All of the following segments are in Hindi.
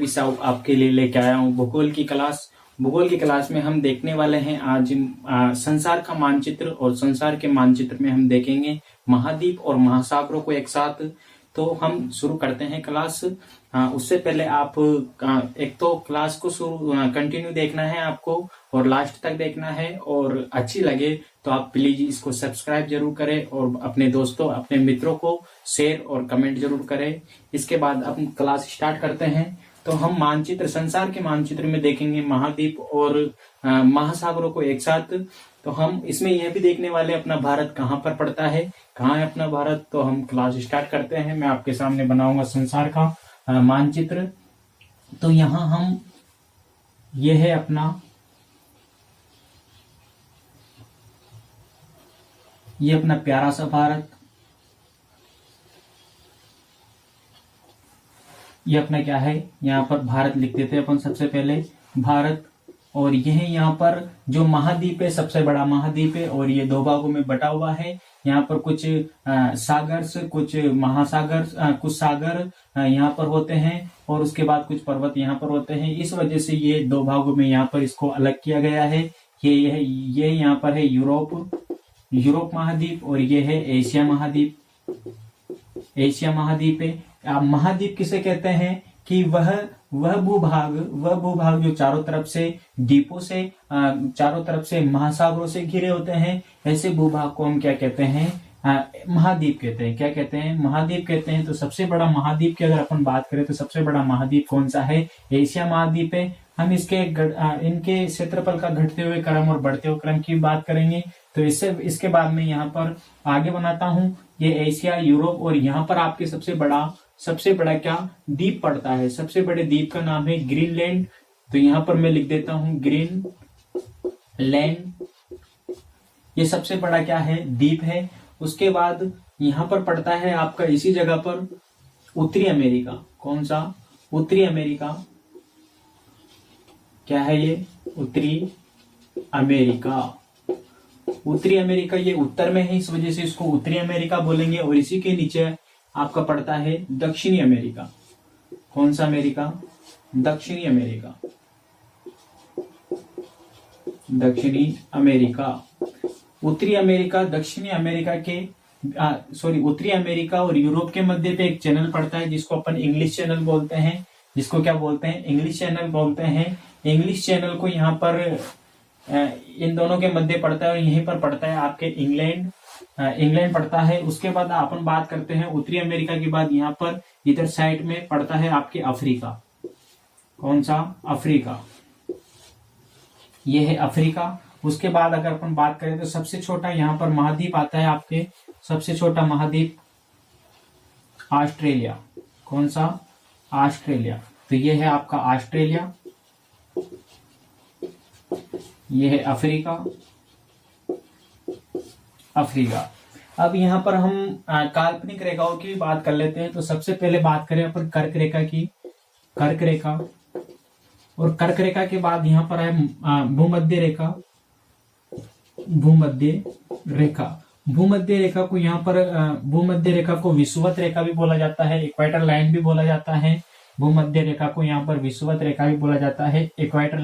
भी सब आपके लिए लेके आया हूँ भूगोल की क्लास। भूगोल की क्लास में हम देखने वाले हैं आज संसार का मानचित्र, और संसार के मानचित्र में हम देखेंगे महाद्वीप और महासागरों को एक साथ। तो हम शुरू करते हैं क्लास। उससे पहले आप एक तो क्लास को कंटिन्यू देखना है आपको, और लास्ट तक देखना है, और अच्छी लगे तो आप प्लीज इसको सब्सक्राइब जरूर करें और अपने दोस्तों अपने मित्रों को शेयर और कमेंट जरूर करें। इसके बाद हम क्लास स्टार्ट करते हैं। तो हम मानचित्र, संसार के मानचित्र में देखेंगे महाद्वीप और महासागरों को एक साथ। तो हम इसमें यह भी देखने वाले अपना भारत कहाँ पर पड़ता है, कहाँ है अपना भारत। तो हम क्लास स्टार्ट करते हैं। मैं आपके सामने बनाऊंगा संसार का मानचित्र। तो यहाँ हम, यह है अपना, ये अपना प्यारा सा भारत, ये अपना क्या है, यहाँ पर भारत लिख देते हैं अपन सबसे पहले, भारत। और यह यहाँ पर जो महाद्वीप है, सबसे बड़ा महाद्वीप है, और ये दो भागों में बटा हुआ है। यहाँ पर कुछ सागर से, कुछ महासागर, कुछ सागर यहाँ पर होते हैं, और उसके बाद कुछ पर्वत यहाँ पर होते हैं। इस वजह से ये दो भागों में यहाँ पर इसको अलग किया गया है। ये यहाँ पर है यूरोप महाद्वीप, और ये है एशिया महाद्वीप। एशिया महाद्वीप है। अब महाद्वीप किसे कहते हैं कि वह भूभाग जो चारों तरफ से द्वीपों से, चारों तरफ से महासागरों से घिरे होते हैं, ऐसे भूभाग को हम क्या कहते हैं, महाद्वीप कहते हैं। क्या कहते हैं, महाद्वीप कहते हैं। तो सबसे बड़ा महाद्वीप की अगर अपन बात करें तो सबसे बड़ा महाद्वीप कौन सा है, एशिया महाद्वीप है। हम इनके क्षेत्रफल का घटते हुए क्रम और बढ़ते हुए क्रम की बात करेंगे। तो इसके बाद में यहाँ पर आगे बनाता हूँ, ये एशिया, यूरोप, और यहाँ पर आपके सबसे बड़ा क्या द्वीप पड़ता है। सबसे बड़े द्वीप का नाम है ग्रीनलैंड। तो यहाँ पर मैं लिख देता हूँ ग्रीनलैंड, ये सबसे बड़ा क्या है, द्वीप है। उसके बाद यहाँ पर पड़ता है आपका इसी जगह पर उत्तरी अमेरिका। कौन सा, उत्तरी अमेरिका। क्या है ये, उत्तरी अमेरिका। उत्तरी अमेरिका ये उत्तर में है, इस वजह से इसको उत्तरी अमेरिका बोलेंगे। और इसी के नीचे आपका पड़ता है दक्षिणी अमेरिका। कौन सा अमेरिका, दक्षिणी अमेरिका। दक्षिणी अमेरिका, उत्तरी अमेरिका, दक्षिणी अमेरिका के उत्तरी अमेरिका और यूरोप के मध्य पे एक चैनल पड़ता है जिसको अपन इंग्लिश चैनल बोलते हैं। जिसको क्या बोलते हैं, इंग्लिश चैनल बोलते हैं। इंग्लिश चैनल को यहाँ पर इन दोनों के मध्य पड़ता है, और यहीं पर पड़ता है आपके इंग्लैंड पड़ता है। उसके बाद अपन बात करते हैं उत्तरी अमेरिका के बाद यहाँ पर इधर साइड में पड़ता है आपके अफ्रीका। कौन सा, अफ्रीका। ये है अफ्रीका। उसके बाद अगर अपन बात करें तो सबसे छोटा यहाँ पर महाद्वीप आता है आपके, सबसे छोटा महाद्वीप ऑस्ट्रेलिया। कौन सा, ऑस्ट्रेलिया। तो ये है आपका ऑस्ट्रेलिया, ये है अफ्रीका। अब यहाँ पर हम काल्पनिक रेखाओं की बात कर लेते हैं। तो सबसे पहले बात करें अपन कर्क रेखा की, कर्क रेखा। और कर्क रेखा के बाद यहाँ पर है भूमध्य रेखा। भूमध्य रेखा को यहाँ पर भूमध्य रेखा को विषुवत रेखा भी बोला जाता है, इक्वेटर लाइन भी बोला जाता है। भूमध्य रेखा को यहाँ पर विषुवत रेखा भी बोला जाता है, इक्वेटर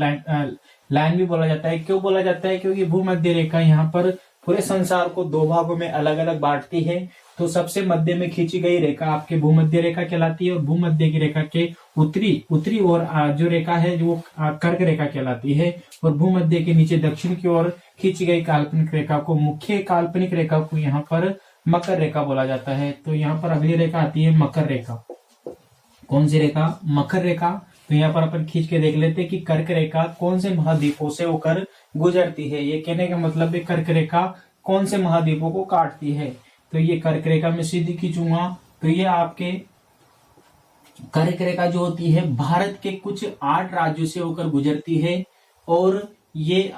लाइन भी बोला जाता है। क्यों बोला जाता है, क्योंकि भूमध्य रेखा यहाँ पर पूरे संसार को दो भागों में अलग अलग बांटती है। तो सबसे मध्य में खींची गई रेखा आपके भूमध्य रेखा कहलाती है, और भूमध्य की रेखा के उत्तरी ओर जो रेखा है वो कर्क रेखा कहलाती है। और भूमध्य के नीचे दक्षिण की ओर खींची गई काल्पनिक रेखा को, मुख्य काल्पनिक रेखा को यहाँ पर मकर रेखा बोला जाता है। तो यहाँ पर अगली रेखा आती है मकर रेखा। कौन सी रेखा, मकर रेखा। तो यहाँ पर अपन खींच के देख लेते हैं कि कर्क रेखा कौन से महाद्वीपों से होकर गुजरती है। ये कहने का मतलब है कर्क रेखा कौन से महाद्वीपों को काटती है। तो ये कर्क रेखा में सीधी खींचूंगा तो ये आपके कर्क रेखा जो होती है भारत के कुछ 8 राज्यों से होकर गुजरती है, और ये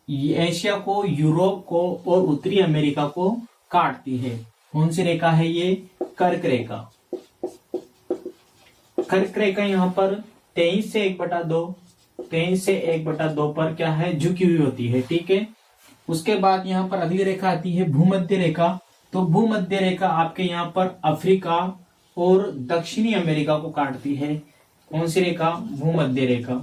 एशिया को, यूरोप को और उत्तरी अमेरिका को काटती है। कौन सी रेखा है ये, कर्क रेखा। कर्क रेखा यहाँ पर 23 से 1/2 पर क्या है, झुकी हुई होती है। ठीक है। उसके बाद यहाँ पर अगली रेखा आती है भूमध्य रेखा। तो भूमध्य रेखा आपके यहाँ पर अफ्रीका और दक्षिणी अमेरिका को काटती है। कौन सी रेखा? भूमध्य रेखा।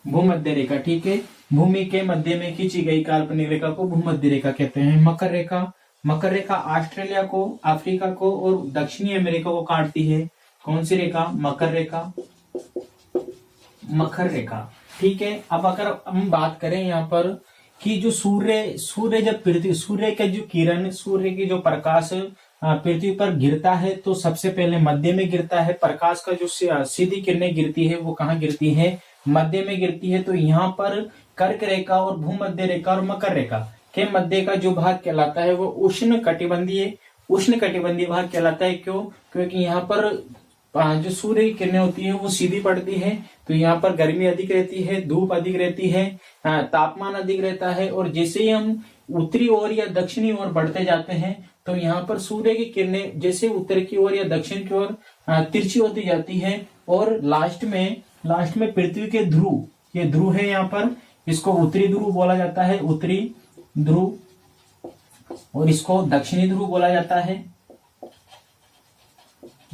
भूमध्य रेखा, ठीक है। भूमि के मध्य में खींची गई काल्पनिक रेखा को भूमध्य रेखा कहते हैं। मकर रेखा, मकर रेखा ऑस्ट्रेलिया को, अफ्रीका को और दक्षिणी अमेरिका को काटती है। कौन सी रेखा? मकर रेखा। मकर रेखा, ठीक है। अब अगर हम बात करें यहाँ पर कि जो सूर्य जब पृथ्वी, सूर्य का जो किरण, सूर्य की जो प्रकाश पृथ्वी पर गिरता है तो सबसे पहले मध्य में गिरता है। प्रकाश का जो सीधी किरणें गिरती है वो कहाँ गिरती है? मध्य में गिरती है। तो यहाँ पर कर्क रेखा और भूमध्य रेखा और मकर रेखा के मध्य का जो भाग कहलाता है वो उष्ण कटिबंधीय भाग कहलाता है। क्यों? क्योंकि यहाँ पर जो सूर्य की किरणें होती है वो सीधी पड़ती है, तो यहाँ पर गर्मी अधिक रहती है, धूप अधिक रहती है, तापमान अधिक रहता है। और जैसे ही हम उत्तरी ओर या दक्षिणी ओर बढ़ते जाते हैं तो यहाँ पर सूर्य की किरणें जैसे उत्तर की ओर या दक्षिण की ओर तिरछी होती जाती है और लास्ट में पृथ्वी के ध्रुव, ये ध्रुव है यहाँ पर, इसको उत्तरी ध्रुव बोला जाता है, उत्तरी ध्रुव, और इसको दक्षिणी ध्रुव बोला जाता है,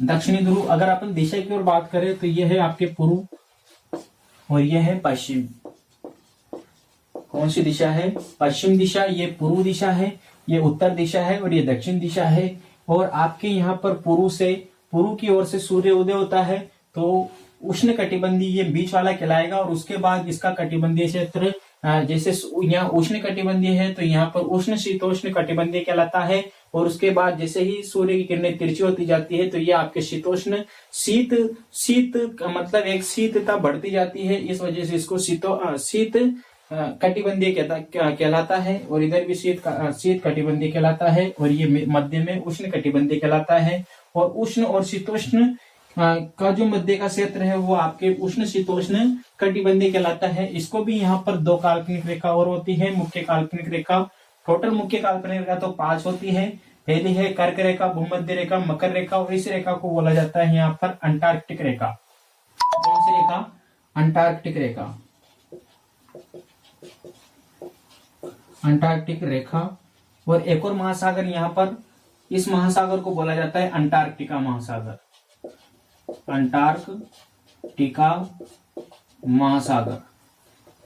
दक्षिणी ध्रुव। अगर अपन दिशा की ओर बात करें तो यह है आपके पूर्व और यह है पश्चिम। कौन सी दिशा है? पश्चिम दिशा। ये पूर्व दिशा है, ये उत्तर दिशा है और ये दक्षिण दिशा है। और आपके यहाँ पर पूर्व की ओर से सूर्य उदय होता है तो उष्ण कटिबंधीय ये बीच वाला कहलाएगा। और उसके बाद इसका कटिबंधीय क्षेत्र, जैसे यहाँ उष्ण कटिबंधीय है तो यहाँ पर उष्ण शीतोष्ण कटिबंधीय कहलाता है। और उसके बाद जैसे ही सूर्य की किरणें तिरछी होती जाती है तो ये आपके शीतोष्ण, शीत का मतलब एक शीतता बढ़ती जाती है, इस वजह से इसको शीत कटिबंधीय कहलाता है। और इधर भी शीत कटिबंधीय कहलाता है। और ये मध्य में उष्ण कटिबंधीय कहलाता है। और उष्ण और शीतोष्ण का जो मध्य का क्षेत्र है वो आपके उष्ण शीतोष्ण कटिबंधीय कहलाता है। इसको भी यहाँ पर 2 काल्पनिक रेखा और होती है, मुख्य काल्पनिक रेखा। टोटल मुख्य काल्पनिक रेखा तो 5 होती है। पहली है कर्क रेखा, भूमध्य रेखा, मकर रेखा, और इस रेखा को बोला जाता है यहाँ पर अंटार्कटिक रेखा। कौन सी रेखा? अंटार्कटिक रेखा। अंटार्कटिक रेखा। और एक और महासागर यहाँ पर, इस महासागर को बोला जाता है अंटार्कटिका महासागर। अंटार्कटिका महासागर,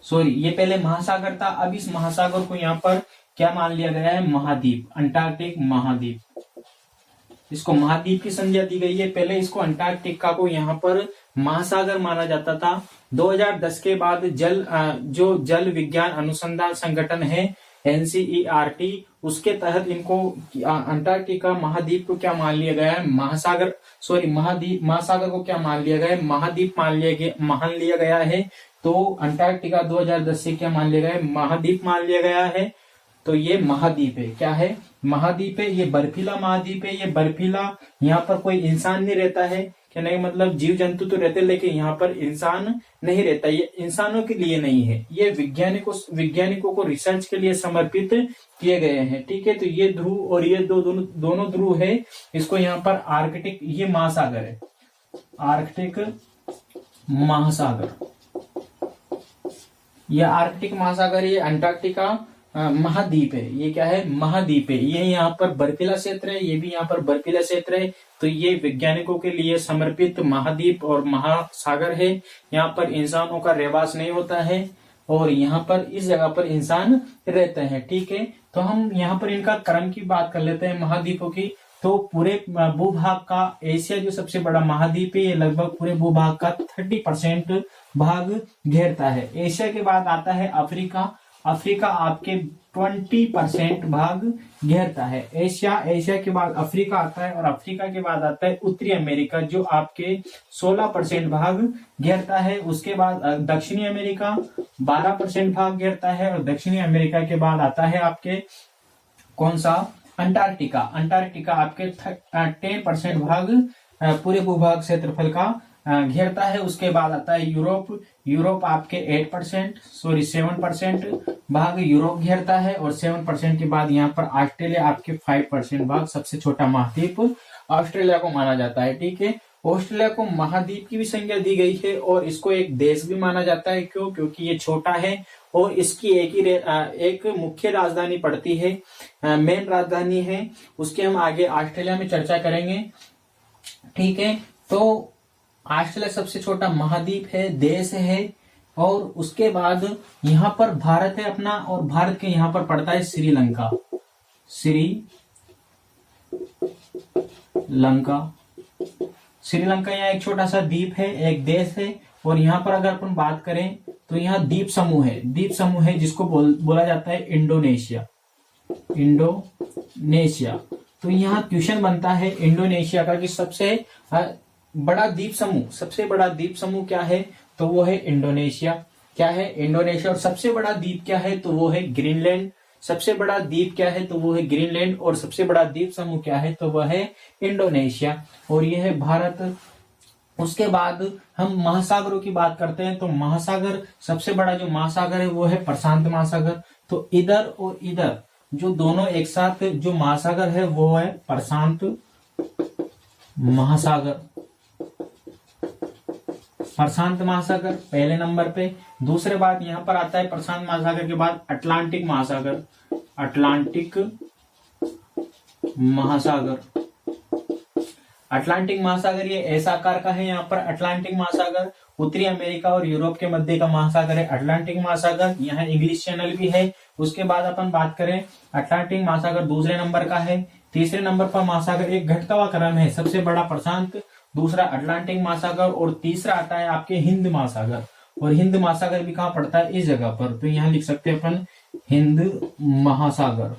सॉरी ये पहले महासागर था, अब इस महासागर को यहाँ पर क्या मान लिया गया है? महाद्वीप, अंटार्कटिक महाद्वीप। इसको महाद्वीप की संज्ञा दी गई है। पहले इसको अंटार्कटिका को यहाँ पर महासागर माना जाता था। 2010 के बाद जो जल विज्ञान अनुसंधान संगठन है NCERT, उसके तहत इनको अंटार्कटिका महाद्वीप को क्या मान लिया गया है? महासागर को क्या मान लिया गया है? महाद्वीप मान लिया गया है। तो अंटार्कटिका 2010 से क्या मान लिया गया है? महाद्वीप मान लिया गया है। तो ये महाद्वीप है। क्या है? महाद्वीप है। ये बर्फीला महाद्वीप है। ये बर्फीला, यहाँ पर कोई इंसान नहीं रहता है, कहने का मतलब जीव जंतु तो रहते लेकिन यहाँ पर इंसान नहीं रहता। ये इंसानों के लिए नहीं है, ये वैज्ञानिकों को रिसर्च के लिए समर्पित किए गए हैं। ठीक है, तो ये ध्रुव और ये दोनों ध्रुव है। इसको यहाँ पर आर्कटिक, ये महासागर है, आर्कटिक महासागर, ये आर्कटिक महासागर, ये अंटार्कटिका महाद्वीप है। ये क्या है? महाद्वीप है। ये यहाँ पर बर्फीला क्षेत्र है, ये भी यहाँ पर बर्फीला क्षेत्र है। तो ये वैज्ञानिकों के लिए समर्पित महाद्वीप और महासागर है। यहाँ पर इंसानों का रहवास नहीं होता है और यहाँ पर इस जगह पर इंसान रहते हैं। ठीक है, तो हम यहाँ पर इनका क्रम की बात कर लेते हैं महाद्वीपों की। तो पूरे भूभाग का एशिया जो सबसे बड़ा महाद्वीप है, ये लगभग पूरे भूभाग का 30% भाग घेरता है। एशिया के बाद आता है अफ्रीका। अफ्रीका आपके 20% भाग घेरता है। एशिया के बाद अफ्रीका आता है और अफ्रीका के बाद आता है उत्तरी अमेरिका जो आपके 16% भाग घेरता है। उसके बाद दक्षिणी अमेरिका 12% भाग घेरता है और दक्षिणी अमेरिका के बाद आता है आपके कौन सा? अंटार्कटिका। अंटार्कटिका आपके 10% भाग पूरे भूभाग क्षेत्रफल का घेरता है। उसके बाद आता है यूरोप आपके 7% भाग यूरोप घेरता है और 7% के बाद यहाँ पर ऑस्ट्रेलिया आपके 5% भाग, सबसे छोटा महाद्वीप ऑस्ट्रेलिया को माना जाता है। ठीक है, ऑस्ट्रेलिया को महाद्वीप की भी संज्ञा दी गई है और इसको एक देश भी माना जाता है। क्यों? क्योंकि ये छोटा है और इसकी एक मुख्य राजधानी पड़ती है, मेन राजधानी है। उसके हम आगे ऑस्ट्रेलिया में चर्चा करेंगे। ठीक है, तो ऑस्ट्रेलिया सबसे छोटा महाद्वीप है, देश है। और उसके बाद यहाँ पर भारत है अपना, और भारत के यहाँ पर पड़ता है श्रीलंका। श्रीलंका यहाँ एक छोटा सा द्वीप है, एक देश है। और यहाँ पर अगर अपन बात करें तो यहाँ द्वीप समूह है जिसको बोला जाता है इंडोनेशिया। तो यहाँ क्वेश्चन बनता है इंडोनेशिया का कि सबसे बड़ा द्वीप समूह क्या है, तो वो है इंडोनेशिया। क्या है? इंडोनेशिया। और सबसे बड़ा द्वीप क्या है, तो वो है ग्रीनलैंड। सबसे बड़ा द्वीप क्या है, तो वो है ग्रीनलैंड। और सबसे बड़ा द्वीप समूह क्या है, तो वह है इंडोनेशिया। और यह है भारत। उसके बाद हम महासागरों की बात करते हैं, तो महासागर, सबसे बड़ा जो महासागर है वो है प्रशांत महासागर। तो इधर और इधर जो दोनों एक साथ जो महासागर है वो है प्रशांत महासागर पहले नंबर पे। दूसरे बात यहाँ पर आता है प्रशांत महासागर के बाद अटलांटिक महासागर ये ऐसा आकार का है। यहाँ पर अटलांटिक महासागर उत्तरी अमेरिका और यूरोप के मध्य का महासागर है अटलांटिक महासागर। यहाँ इंग्लिश चैनल भी है। उसके बाद अपन बात करें, अटलांटिक महासागर दूसरे नंबर का है। तीसरे नंबर पर महासागर एक घटता हुआ क्रम है, सबसे बड़ा प्रशांत, दूसरा अटलांटिक महासागर, और तीसरा आता है आपके हिंद महासागर। और हिंद महासागर भी कहाँ पड़ता है, इस जगह पर। तो यहाँ लिख सकते हैं अपन हिंद महासागर,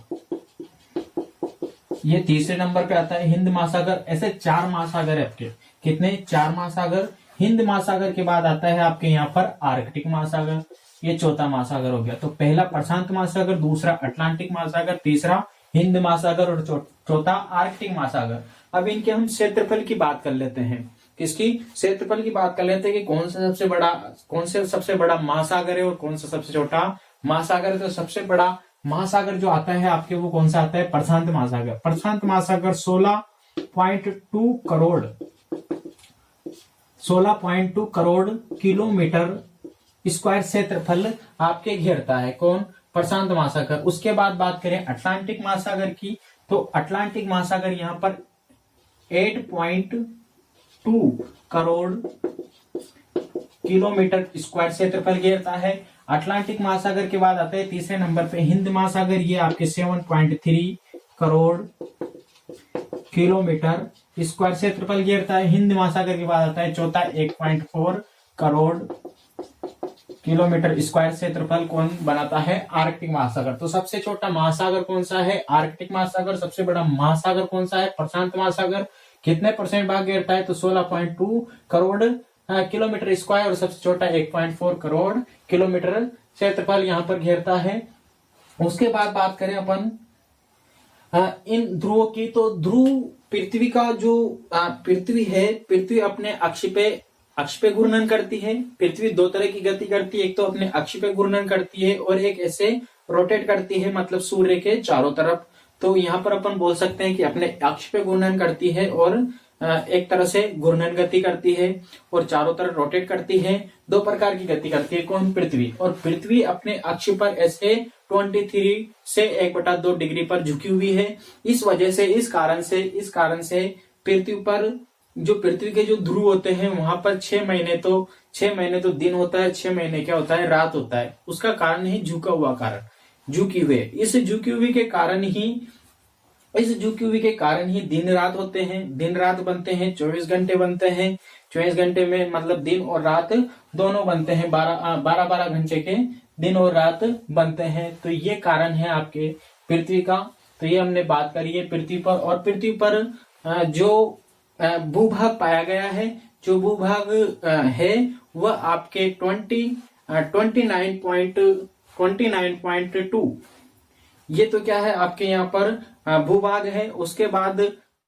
ये तीसरे नंबर पे आता है हिंद महासागर। ऐसे 4 महासागर है आपके। कितने? 4 महासागर। हिंद महासागर के बाद आता है आपके यहाँ पर आर्कटिक महासागर, ये चौथा महासागर हो गया। तो पहला प्रशांत महासागर, दूसरा अटलांटिक महासागर, तीसरा हिंद महासागर और चौथा आर्कटिक महासागर। अब इनके हम क्षेत्रफल की बात कर लेते हैं। किसकी? क्षेत्रफल की बात कर लेते हैं कि कौन सा सबसे बड़ा महासागर है और कौन सा सबसे छोटा महासागर है। तो सबसे बड़ा महासागर जो आता है आपके, वो कौन सा आता है? प्रशांत महासागर। प्रशांत महासागर 16.2 करोड़ किलोमीटर स्क्वायर क्षेत्रफल आपके घेरता है। कौन? प्रशांत महासागर। उसके बाद बात करें अटलांटिक महासागर की, तो अटलांटिक महासागर यहाँ पर 8.2 करोड़ किलोमीटर स्क्वायर क्षेत्रफल घेरता है। अटलांटिक महासागर के बाद आता है तीसरे नंबर पे हिंद महासागर, ये आपके 7.3 करोड़ किलोमीटर स्क्वायर क्षेत्रफल घेरता है। हिंद महासागर के बाद आता है चौथा 1.4 करोड़ किलोमीटर स्क्वायर क्षेत्रफल कौन बनाता है? आर्कटिक महासागर। तो सबसे छोटा महासागर कौन सा है? आर्कटिक महासागर। सबसे बड़ा महासागर कौन सा है? प्रशांत महासागर। कितने परसेंट भाग घेरता है? तो 16.2 करोड़ किलोमीटर स्क्वायर, और सबसे छोटा 1.4 करोड़ किलोमीटर क्षेत्रफल यहाँ पर घेरता है। उसके बाद बात करें अपन इन ध्रुवों की, तो ध्रुव पृथ्वी का जो पृथ्वी है, पृथ्वी अपने अक्ष पे घूर्णन करती है। पृथ्वी 2 तरह की गति करती है, एक तो अपने अक्ष पे घूर्णन करती है और एक ऐसे रोटेट करती है, मतलब सूर्य के चारों तरफ। तो यहाँ पर अपन बोल सकते हैं कि अपने अक्ष पे घूर्णन करती है और एक तरह से घूर्णन गति करती है और चारों तरफ रोटेट करती है। 2 प्रकार की गति करती है। कौन? पृथ्वी। और पृथ्वी अपने अक्ष पर ऐसे 23 से 1/2 डिग्री पर झुकी हुई है। इस वजह से, इस कारण से पृथ्वी पर जो पृथ्वी के जो ध्रुव होते हैं वहां पर 6 महीने तो दिन होता है, 6 महीने क्या होता है? रात होता है। उसका कारण ही झुका हुआ कारण, झुकी हुए। इस झुकी हुई के कारण ही दिन रात होते हैं, दिन रात बनते हैं, 24 घंटे बनते हैं। 24 घंटे में मतलब दिन और रात दोनों बनते हैं, 12 घंटे के दिन और रात बनते हैं। तो ये कारण है आपके पृथ्वी का। तो ये हमने बात करी है पृथ्वी पर। और पृथ्वी पर जो भूभाग पाया गया है, जो भूभाग है वह आपके 29.2, ये तो क्या है आपके यहाँ पर भूभाग है। उसके बाद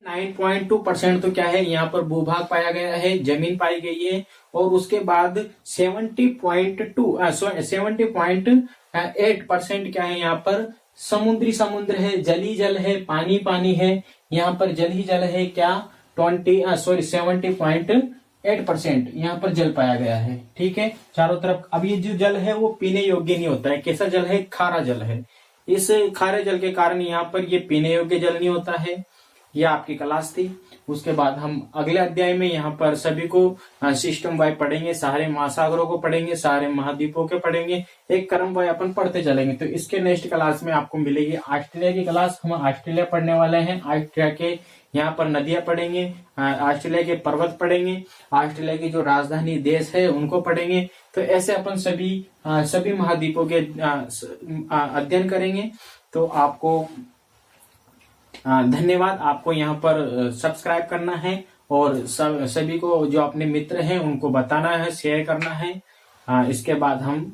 9.2% तो क्या है यहाँ पर भूभाग पाया गया है, जमीन पाई गई है। और उसके बाद 70.8% क्या है यहाँ पर? समुद्र है, जली जल है, पानी है। यहाँ पर जल ही जल है। क्या? 70.8% यहाँ पर जल पाया गया है। ठीक है, चारों तरफ। अब ये जो जल है वो पीने योग्य नहीं होता है। कैसा जल है? खारा जल है। इस खारे जल के कारण यहाँ पर ये पीने योग्य जल नहीं होता है। यह आपकी क्लास थी। उसके बाद हम अगले अध्याय में यहाँ पर सभी को सिस्टम वाइज पढ़ेंगे, सारे महासागरों को पढ़ेंगे, सारे महाद्वीपों के पढ़ेंगे, एक क्रम वाइज अपन पढ़ते चलेंगे। तो इसके नेक्स्ट क्लास में आपको मिलेगी ऑस्ट्रेलिया की क्लास। हम ऑस्ट्रेलिया पढ़ने वाले हैं, ऑस्ट्रेलिया के यहाँ पर नदियां पढ़ेंगे, ऑस्ट्रेलिया के पर्वत पढ़ेंगे, ऑस्ट्रेलिया की जो राजधानी देश है उनको पढ़ेंगे। तो ऐसे अपन सभी महाद्वीपों के अध्ययन करेंगे। तो आपको धन्यवाद। आपको यहाँ पर सब्सक्राइब करना है और सभी को जो अपने मित्र हैं उनको बताना है, शेयर करना है। इसके बाद हम